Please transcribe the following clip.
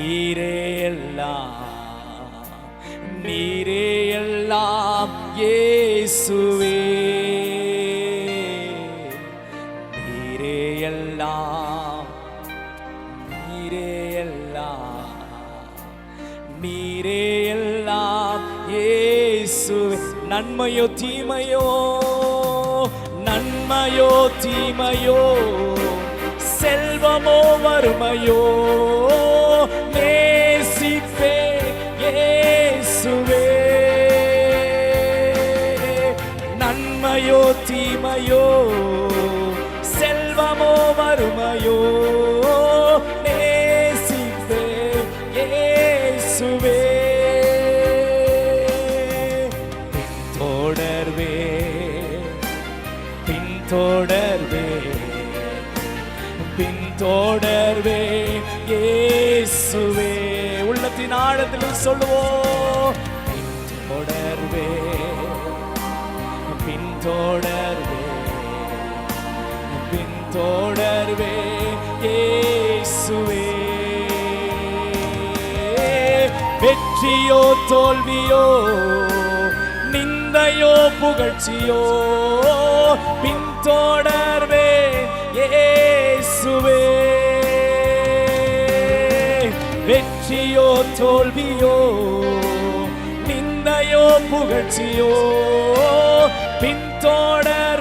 நீரே எல்லாம், நீரே எல்லாம் இயேசுவே, நீரே எல்லாம், நீரே எல்லாம், நீரே எல்லாம் இயேசுவே. நன்மையோ தீமையோ, நன்மையோ தீமையோ, செல்வமோ வறுமையோ, நேசிப்பே இயேசுவே. நன்மையோ தீமையோ, செல்வமோ வறுமையோ, நேசிப்பே இயேசுவே. பின்தொடர்வே, பின்தொடர்வே, பின்தொடர்வே இயேசுவே. உள்ளத்தின் ஆழத்தில் சொல்லுவோம், பின்தொடர்வே, பின்தொடர்வே, பின்தொடர்வே இயேசுவே. வெற்றியோ தோல்வியோ, நிந்தையோ புகழ்ச்சியோ, பின்தொடர்வே இயேசுவே. வெற்றியோ தோல்வியோ, நிந்தையோ புகழ்ச்சியோ, பின்தொடர்வே